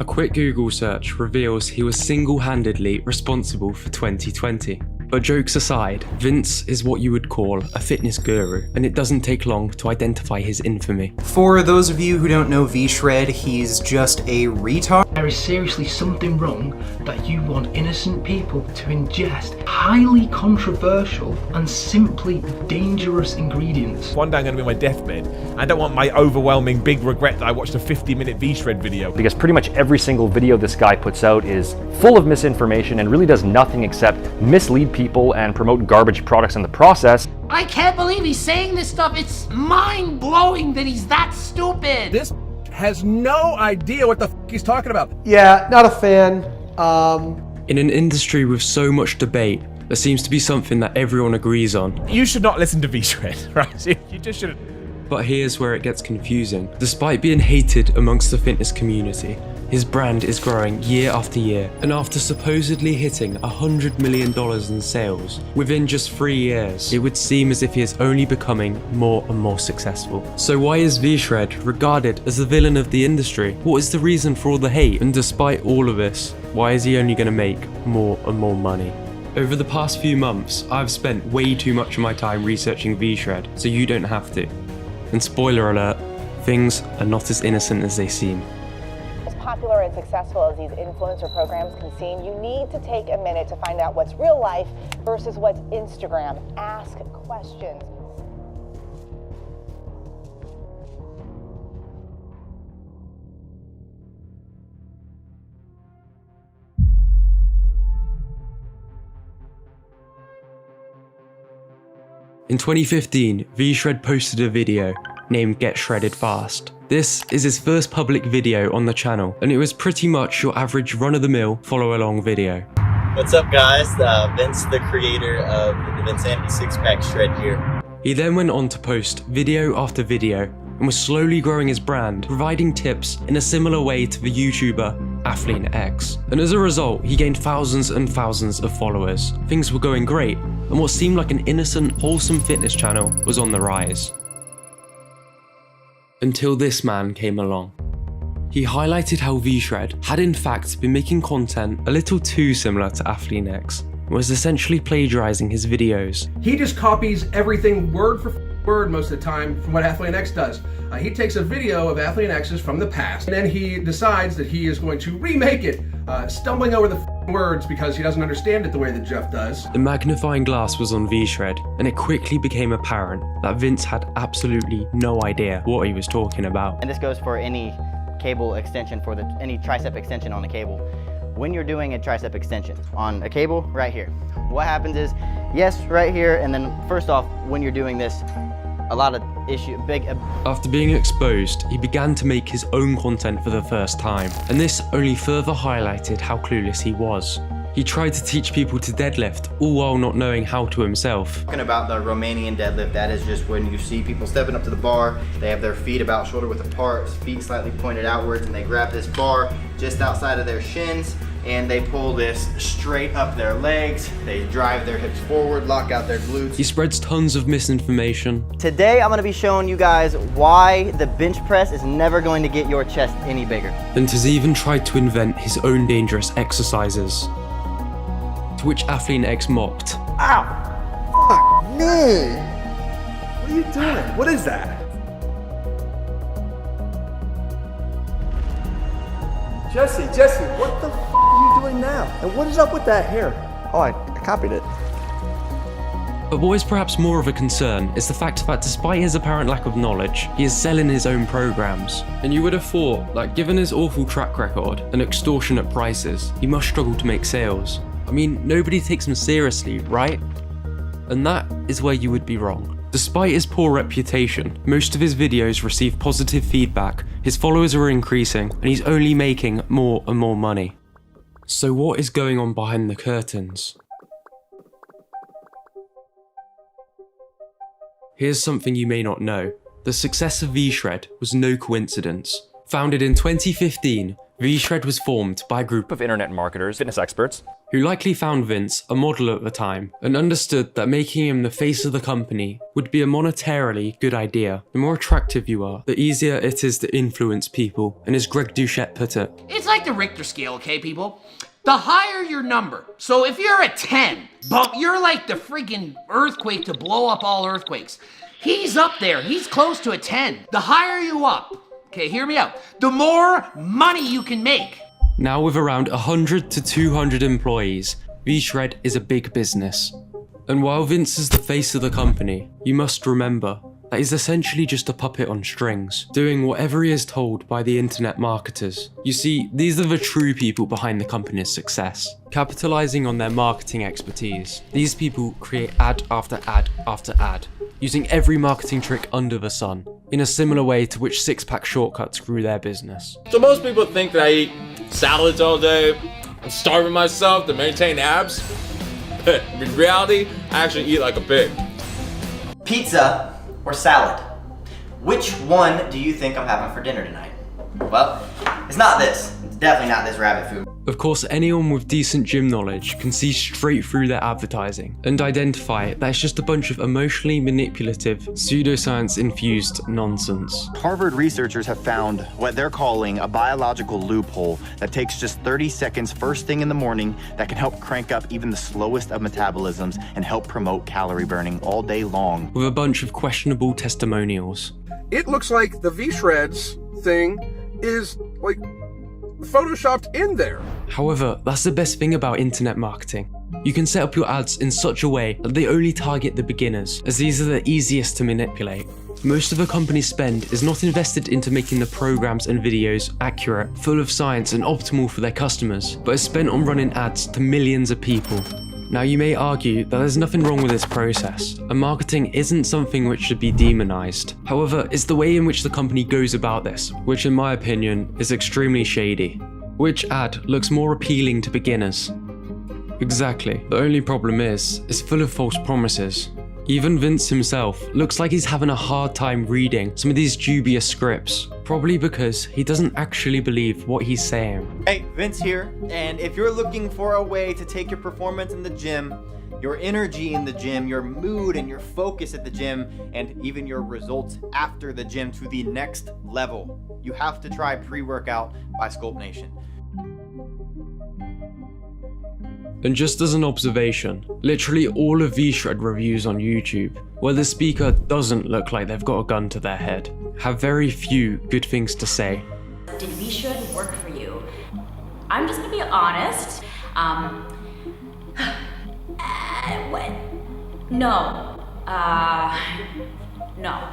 A quick Google search reveals he was single-handedly responsible for 2020. But jokes aside, Vince is what you would call a fitness guru, and it doesn't take long to identify his infamy. For those of you who don't know V-Shred, he's just a retard. There is seriously something wrong that you want innocent people to ingest highly controversial and simply dangerous ingredients. One day I'm going to be on my deathbed. I don't want my overwhelming big regret that I watched a 50-minute V-Shred video. Because pretty much every single video this guy puts out is full of misinformation and really does nothing except mislead people and promote garbage products in the process. I can't believe he's saying this stuff. It's mind-blowing that he's that stupid. This has no idea what the he's talking about. Yeah, not a fan. In an industry with so much debate, there seems to be something that everyone agrees on. You should not listen to V-Shred, right? You just shouldn't. But here's where it gets confusing. Despite being hated amongst the fitness community, his brand is growing year after year, and after supposedly hitting $100 million in sales within just 3 years, it would seem as if he is only becoming more and more successful. So why is V-Shred regarded as the villain of the industry? What is the reason for all the hate? And despite all of this, why is he only going to make more and more money? Over the past few months, I've spent way too much of my time researching V-Shred, so you don't have to. And spoiler alert, things are not as innocent as they seem. As popular and successful as these influencer programs can seem, you need to take a minute to find out what's real life versus what's Instagram. Ask questions. In 2015, V-Shred posted a video named Get Shredded Fast. This is his first public video on the channel, and it was pretty much your average run-of-the-mill follow-along video. What's up guys, Vince, the creator of the Vinsanity Six-Pack Shred here. He then went on to post video after video and was slowly growing his brand, providing tips in a similar way to the YouTuber Athlean X. And as a result, he gained thousands and thousands of followers. Things were going great, and what seemed like an innocent, wholesome fitness channel was on the rise. Until this man came along. He highlighted how V-Shred had in fact been making content a little too similar to Athlean X, and was essentially plagiarizing his videos. He just copies everything word for word most of the time from what Athlean X does. He takes a video of Athlean X's from the past, and then he decides that he is going to remake it, stumbling over the words because he doesn't understand it the way that Jeff does. The magnifying glass was on V-Shred, and it quickly became apparent that Vince had absolutely no idea what he was talking about. And this goes for any cable extension, for any tricep extension on a cable. When you're doing a tricep extension on a cable, right here, what happens is, yes, right here, and then first off, when you're doing this, a lot of After being exposed, he began to make his own content for the first time, and this only further highlighted how clueless he was. He tried to teach people to deadlift, all while not knowing how to himself. Talking about the Romanian deadlift, that is just when you see people stepping up to the bar, they have their feet about shoulder width apart, feet slightly pointed outwards, and they grab this bar just outside of their shins, and they pull this straight up their legs. They drive their hips forward, lock out their glutes. He spreads tons of misinformation. Today, I'm gonna be showing you guys why the bench press is never going to get your chest any bigger. And has even tried to invent his own dangerous exercises, to which Athlean X mocked. Ow! Fuck me! What are you doing? What is that? Jesse, what the f are you doing now? And what is up with that hair? Oh, I copied it. But what is perhaps more of a concern is the fact that despite his apparent lack of knowledge, he is selling his own programs. And you would have thought that given his awful track record and extortionate prices, he must struggle to make sales. I mean, nobody takes him seriously, right? And that is where you would be wrong. Despite his poor reputation, most of his videos receive positive feedback, his followers are increasing, and he's only making more and more money. So what is going on behind the curtains? Here's something you may not know. The success of V-Shred was no coincidence. Founded in 2015, V-Shred was formed by a group Of internet marketers, fitness experts, who likely found Vince a model at the time and understood that making him the face of the company would be a monetarily good idea. The more attractive you are, the easier it is to influence people, and as Greg Doucette put it, It's like the Richter scale, okay, people? The higher your number. So if you're a 10, but you're like the freaking earthquake to blow up all earthquakes. He's up there. He's close to a 10. The higher you up, okay, hear me out, the more money you can make. now with around 100 to 200 employees, VShred is a big business. And while Vince is the face of the company, you must remember that he's essentially just a puppet on strings, doing whatever he is told by the internet marketers. You see, these are the true people behind the company's success. Capitalizing on their marketing expertise, these people create ad after ad after ad, using every marketing trick under the sun, in a similar way to which six-pack shortcuts grew their business. So most people think that I eat salads all day, I'm starving myself to maintain abs. In reality, I actually eat like a pig. Pizza or salad? Which one do you think I'm having for dinner tonight? Well, it's not this. It's definitely not this rabbit food. Of course, anyone with decent gym knowledge can see straight through their advertising and identify that it's just a bunch of emotionally manipulative, pseudoscience-infused nonsense. Harvard researchers have found what they're calling a biological loophole that takes just 30 seconds first thing in the morning that can help crank up even the slowest of metabolisms and help promote calorie burning all day long. With a bunch of questionable testimonials. It looks like the V-Shreds thing is like photoshopped in there. However, that's the best thing about internet marketing. You can set up your ads in such a way that they only target the beginners, as these are the easiest to manipulate. Most of a company's spend is not invested into making the programs and videos accurate, full of science and optimal for their customers, but is spent on running ads to millions of people. Now you may argue that there's nothing wrong with this process, and marketing isn't something which should be demonized. However, it's the way in which the company goes about this, which in my opinion is extremely shady. Which ad looks more appealing to beginners? Exactly. The only problem is, it's full of false promises. Even Vince himself looks like he's having a hard time reading some of these dubious scripts, probably because he doesn't actually believe what he's saying. Hey, Vince here, and if you're looking for a way to take your performance in the gym, your energy in the gym, your mood and your focus at the gym, and even your results after the gym to the next level, you have to try Pre-Workout by Sculpt Nation. And just as an observation, literally all of VShred reviews on YouTube, where the speaker doesn't look like they've got a gun to their head, have very few good things to say. Did VShred work for you? I'm just gonna be honest. What? No. No.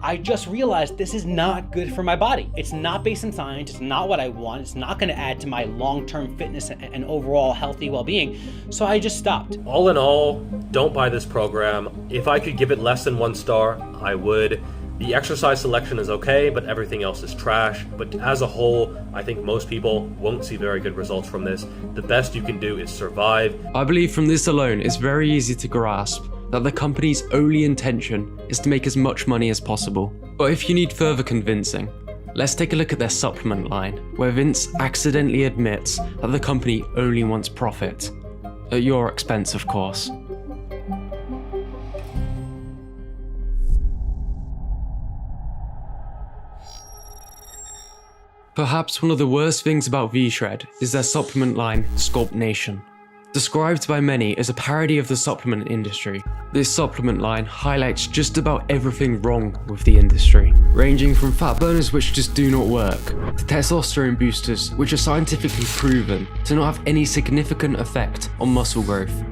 I just realized this is not good for my body. It's not based in science, it's not what I want, it's not gonna add to my long-term fitness and overall healthy well-being, so I just stopped. All in all, don't buy this program. If I could give it less than 1 star, I would. The exercise selection is okay, but everything else is trash. But as a whole, I think most people won't see very good results from this. The best you can do is survive. I believe from this alone, it's very easy to grasp that the company's only intention is to make as much money as possible. But if you need further convincing, let's take a look at their supplement line, where Vince accidentally admits that the company only wants profit. At your expense, of course. Perhaps one of the worst things about VShred is their supplement line, Sculpt Nation. Described by many as a parody of the supplement industry, this supplement line highlights just about everything wrong with the industry, ranging from fat burners which just do not work, to testosterone boosters which are scientifically proven to not have any significant effect on muscle growth.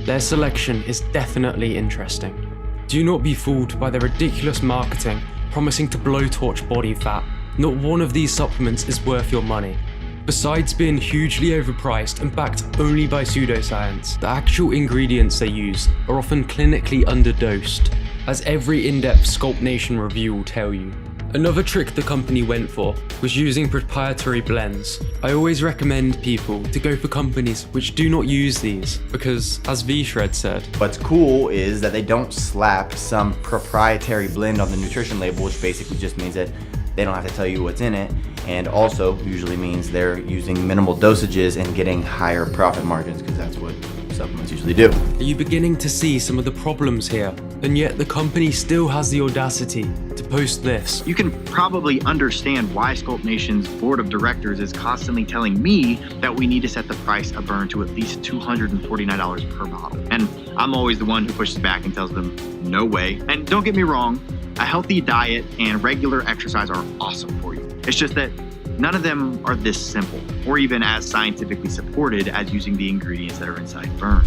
Their selection is definitely interesting. Do not be fooled by their ridiculous marketing promising to blowtorch body fat. Not one of these supplements is worth your money. Besides being hugely overpriced and backed only by pseudoscience, the actual ingredients they use are often clinically underdosed, as every in-depth Sculpt Nation review will tell you. Another trick the company went for was using proprietary blends. I always recommend people to go for companies which do not use these, because as VShred said, what's cool is that they don't slap some proprietary blend on the nutrition label, which basically just means that they don't have to tell you what's in it, and also usually means they're using minimal dosages and getting higher profit margins, because that's what supplements usually do. Are you beginning to see some of the problems here? And yet the company still has the audacity to post this. You can probably understand why Sculpt Nation's board of directors is constantly telling me that we need to set the price of burn to at least $249 per bottle. And I'm always the one who pushes back and tells them, no way. And don't get me wrong, a healthy diet and regular exercise are awesome for you. It's just that none of them are this simple, or even as scientifically supported as using the ingredients that are inside burn.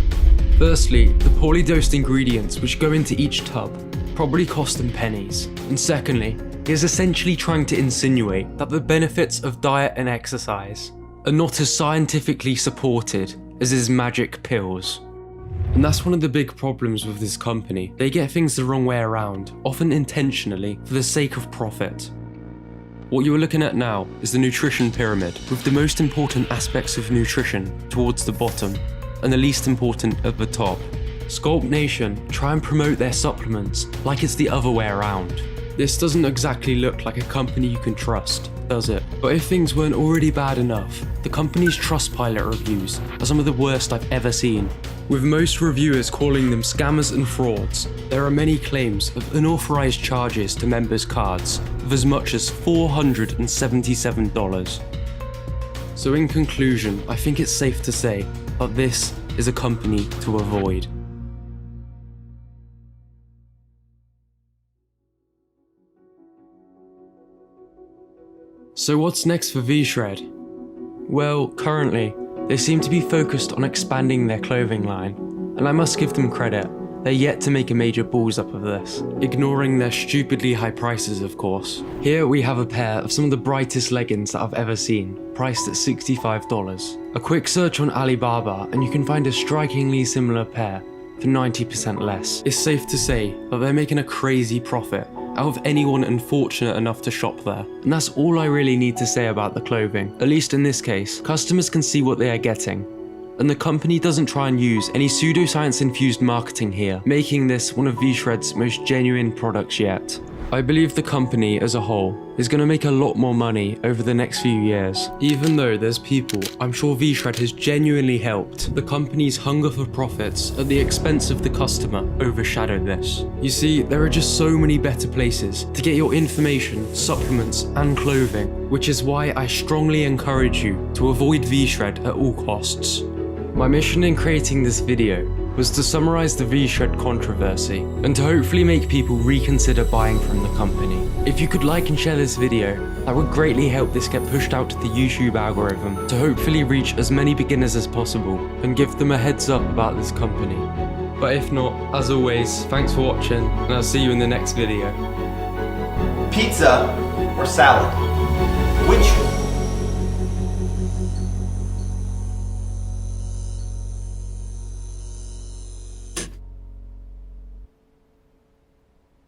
Firstly, the poorly dosed ingredients which go into each tub probably cost them pennies. And secondly, he is essentially trying to insinuate that the benefits of diet and exercise are not as scientifically supported as his magic pills. And that's one of the big problems with this company. They get things the wrong way around, often intentionally for the sake of profit. What you are looking at now is the nutrition pyramid, with the most important aspects of nutrition towards the bottom and the least important at the top. Sculpt Nation try and promote their supplements like it's the other way around. This doesn't exactly look like a company you can trust, does it? But if things weren't already bad enough, the company's Trustpilot reviews are some of the worst I've ever seen. With most reviewers calling them scammers and frauds, there are many claims of unauthorized charges to members' cards of as much as $477. So in conclusion, I think it's safe to say that this is a company to avoid. So what's next for V-Shred? Well, currently, they seem to be focused on expanding their clothing line, and I must give them credit, they're yet to make a major balls up of this, ignoring their stupidly high prices of course. Here we have a pair of some of the brightest leggings that I've ever seen, priced at $65. A quick search on Alibaba and you can find a strikingly similar pair for 90% less. It's safe to say that they're making a crazy profit out of anyone unfortunate enough to shop there. And that's all I really need to say about the clothing. At least in this case, customers can see what they are getting. And the company doesn't try and use any pseudoscience infused marketing here, making this one of V-Shred's most genuine products yet. I believe the company as a whole is going to make a lot more money over the next few years. Even though there's people I'm sure V-Shred has genuinely helped, the company's hunger for profits at the expense of the customer overshadowed this. You see, there are just so many better places to get your information, supplements and clothing, which is why I strongly encourage you to avoid V-Shred at all costs. My mission in creating this video was to summarize the V-Shred controversy and to hopefully make people reconsider buying from the company. If you could like and share this video, that would greatly help this get pushed out to the YouTube algorithm to hopefully reach as many beginners as possible and give them a heads up about this company. But if not, as always, thanks for watching and I'll see you in the next video. Pizza or salad? Which